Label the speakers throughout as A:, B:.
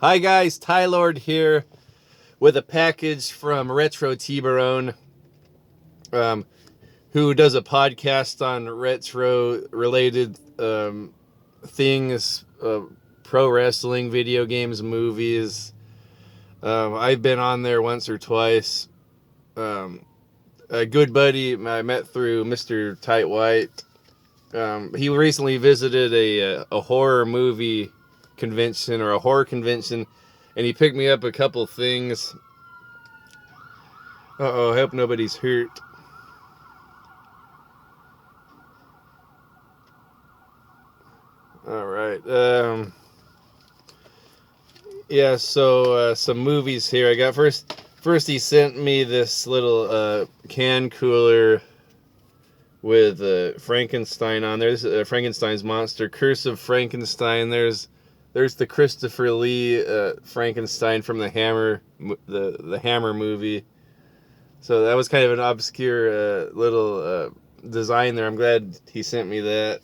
A: Hi guys, Ty Lord here with a package from RetroTiburon, who does a podcast on retro-related things, pro wrestling, video games, movies. I've been on there once or twice. A good buddy I met through Mr. Tight White. He recently visited a horror movie convention or a horror convention, and he picked me up a couple things. I hope nobody's hurt. All right. Yeah. So some movies here. I got first. He sent me this little can cooler with Frankenstein on there. This is Frankenstein's monster, Curse of Frankenstein. There's the Christopher Lee Frankenstein from the Hammer movie. So that was kind of an obscure little design there. I'm glad he sent me that.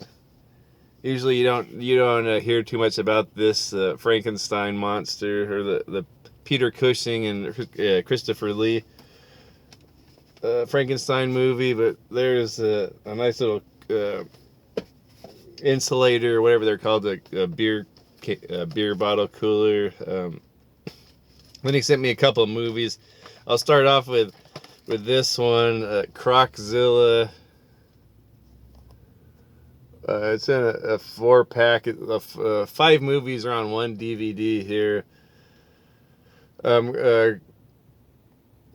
A: Usually you don't hear too much about this Frankenstein monster or the Peter Cushing and Christopher Lee Frankenstein movie, but there's a nice little insulator or whatever they're called, a beer bottle cooler. Then he sent me a couple of movies. I'll start off with this one, CROCZILLA. It's in a 4-pack. 5 movies are on one DVD here.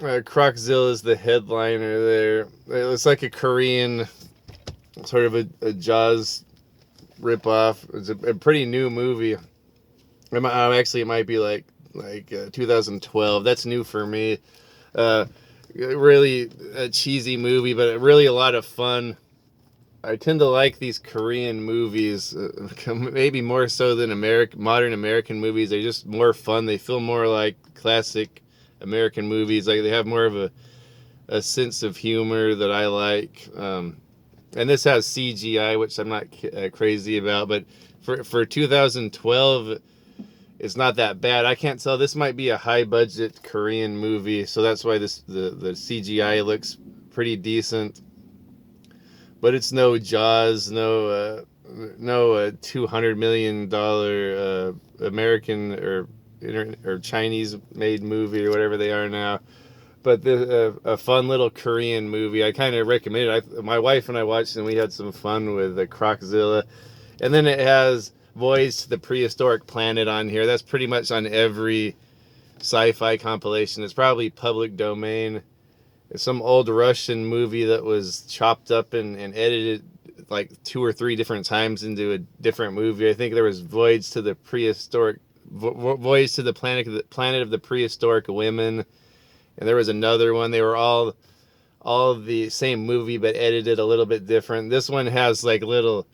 A: CROCZILLA is the headliner there. It looks like a Korean sort of a Jaws ripoff. It's a pretty new movie. Actually, it might be like 2012. That's new for me. Really a cheesy movie, but really a lot of fun. I tend to like these Korean movies, maybe more so than modern American movies. They're just more fun. They feel more like classic American movies. Like they have more of a sense of humor that I like. And this has CGI, which I'm not crazy about. But for 2012, it's not that bad. I can't tell. This might be a high budget Korean movie, so that's why the CGI looks pretty decent. But it's no Jaws, no $200 million American or Chinese made movie or whatever they are now. But a fun little Korean movie. I kind of recommend it. My wife and I watched it, and we had some fun with CROCZILLA. And then it has Voyage to the Prehistoric Planet on here. That's pretty much on every sci-fi compilation. It's probably public domain. It's some old Russian movie that was chopped up and edited like 2 or 3 different times into a different movie. I think there was Voyage to the Planet of the Prehistoric Women, and there was another one. They were all the same movie but edited a little bit different. This one has like little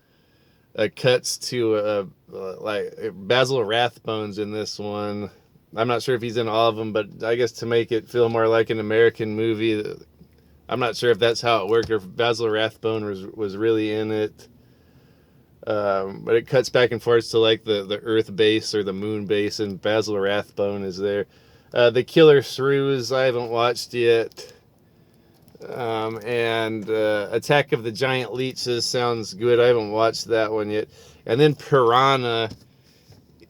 A: cuts to like Basil Rathbone's in this one. I'm not sure if he's in all of them, but I guess to make it feel more like an American movie, I'm not sure if that's how it worked or if Basil Rathbone was really in it. But it cuts back and forth to like the Earth base or the Moon base, and Basil Rathbone is there. The Killer Shrews I haven't watched yet. And Attack of the Giant Leeches sounds good. I haven't watched that one yet. And then Piranha.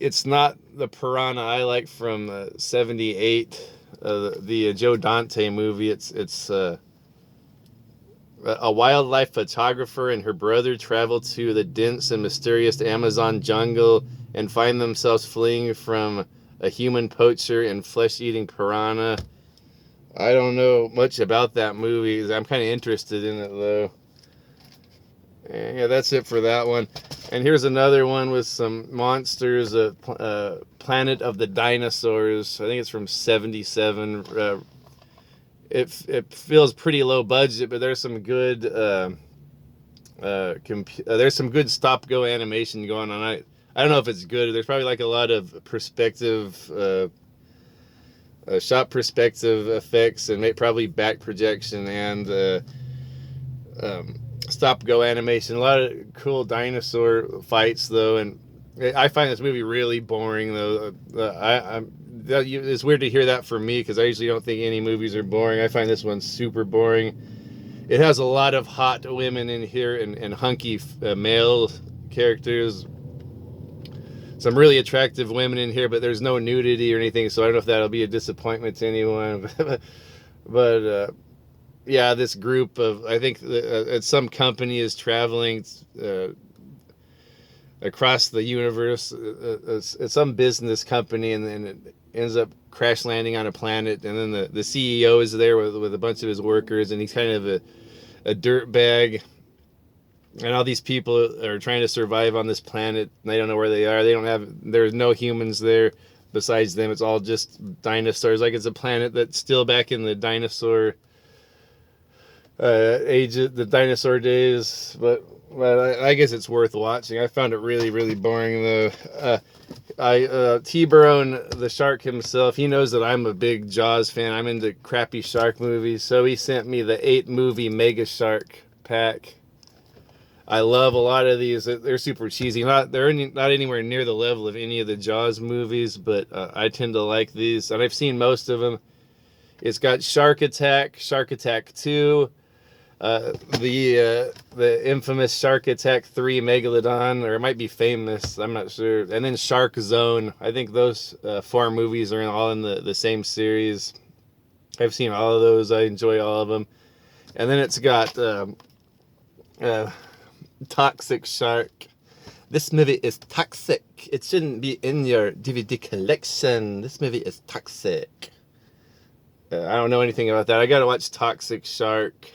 A: It's not the Piranha I like from '78, the Joe Dante movie. It's a wildlife photographer and her brother travel to the dense and mysterious Amazon jungle and find themselves fleeing from a human poacher and flesh-eating piranha. I don't know much about that movie. I'm kind of interested in it, though. And yeah, that's it for that one. And here's another one with some monsters, Planet of the Dinosaurs. I think it's from '77. It feels pretty low budget, but there's some good there's some good stop-go animation going on. I don't know if it's good. There's probably like a lot of shot perspective effects and probably back projection and stop-go animation. A lot of cool dinosaur fights, though, and I find this movie really boring, though. It's weird to hear that from me because I usually don't think any movies are boring. I find this one super boring. It has a lot of hot women in here and hunky male characters. Some really attractive women in here, but there's no nudity or anything, so I don't know if that'll be a disappointment to anyone. But yeah, this group of, I think some company is traveling across the universe. It's some business company, and then it ends up crash landing on a planet, and then the CEO is there with a bunch of his workers, and he's kind of a dirt bag. And all these people are trying to survive on this planet. And they don't know where they are. There's no humans there besides them. It's all just dinosaurs. Like it's a planet that's still back in the dinosaur age, the dinosaur days. But I guess it's worth watching. I found it really, really boring though. Tiburon, the shark himself, he knows that I'm a big Jaws fan. I'm into crappy shark movies. So he sent me the 8-movie Mega Shark pack. I love a lot of these. They're super cheesy. They're not anywhere near the level of any of the Jaws movies, but I tend to like these, and I've seen most of them. It's got Shark Attack, Shark Attack 2, the infamous Shark Attack 3 Megalodon, or it might be famous, I'm not sure. And then Shark Zone. I think those 4 movies are all in the same series. I've seen all of those. I enjoy all of them. And then it's got Toxic Shark. This movie is toxic. It shouldn't be in your DVD collection. This movie is toxic. I don't know anything about that. I gotta watch Toxic Shark.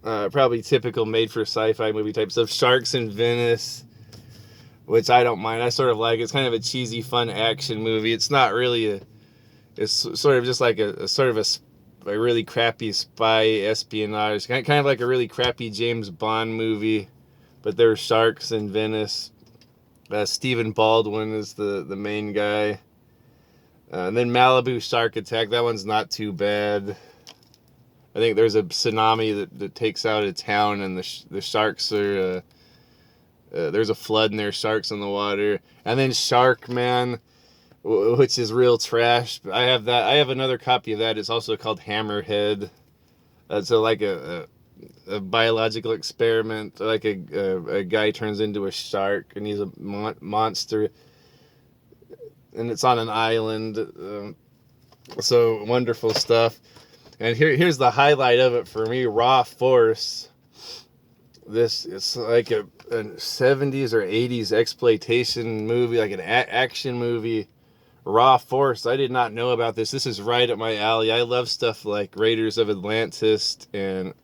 A: Probably typical made for sci-fi movie type stuff. Sharks in Venice, which I don't mind. I sort of like. It's kind of a cheesy, fun action movie. It's not really it's sort of just like a really crappy spy espionage, kind of like a really crappy James Bond movie, but there are sharks in Venice. Stephen Baldwin is the main guy. And then Malibu Shark Attack, that one's not too bad. I think there's a tsunami that takes out a town, and the sharks are, there's a flood and there's sharks in the water. And then Shark Man, which is real trash. I have that. I have another copy of that. It's also called Hammerhead. So like a biological experiment. Like a guy turns into a shark and he's a monster. And it's on an island. So wonderful stuff. And here's the highlight of it for me. Raw Force. This is like a 70s or 80s exploitation movie, like an action movie. Raw Force. I did not know about this. This is right up my alley. I love stuff like Raiders of Atlantis and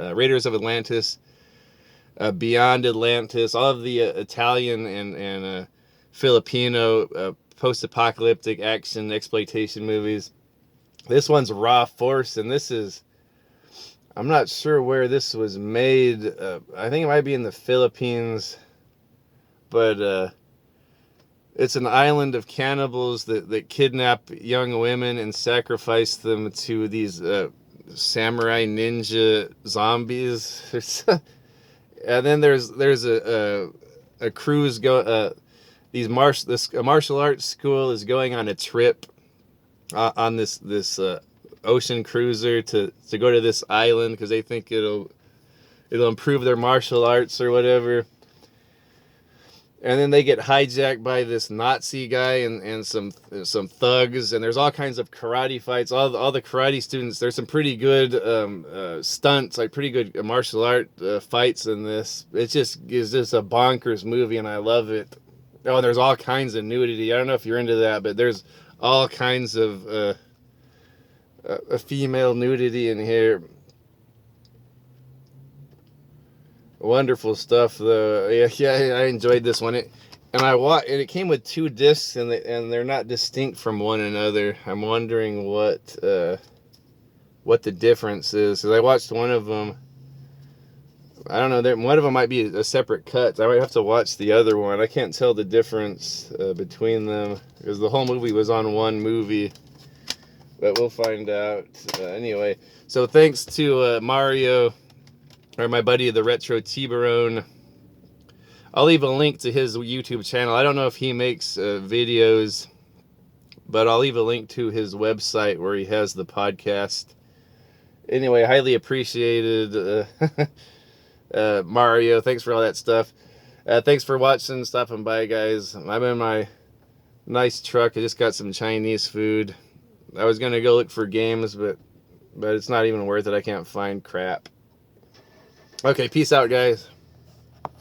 A: Beyond Atlantis, all of the Italian and Filipino post-apocalyptic action exploitation movies. This one's Raw Force, and I'm not sure where this was made. I think it might be in the Philippines, but it's an island of cannibals that kidnap young women and sacrifice them to these samurai ninja zombies. And then there's a cruise a martial arts school is going on a trip on this ocean cruiser to go to this island because they think it'll improve their martial arts or whatever. And then they get hijacked by this Nazi guy and some thugs, and there's all kinds of karate fights. All the karate students, there's some pretty good stunts, like pretty good martial art fights in this. It's just a bonkers movie, and I love it. Oh, and there's all kinds of nudity. I don't know if you're into that, but there's all kinds of a female nudity in here. Wonderful stuff, though. Yeah, I enjoyed this one. And it came with 2 discs, and they're not distinct from one another. I'm wondering what the difference is. Because I watched one of them. I don't know. One of them might be a separate cut. I might have to watch the other one. I can't tell the difference between them because the whole movie was on one movie. But we'll find out anyway. So thanks to Mario, or my buddy, the RetroTiburon. I'll leave a link to his YouTube channel. I don't know if he makes videos, but I'll leave a link to his website where he has the podcast. Anyway, highly appreciated, Mario. Thanks for all that stuff. Thanks for watching, stopping by, guys. I'm in my nice truck. I just got some Chinese food. I was going to go look for games, but it's not even worth it. I can't find crap. Okay, peace out, guys.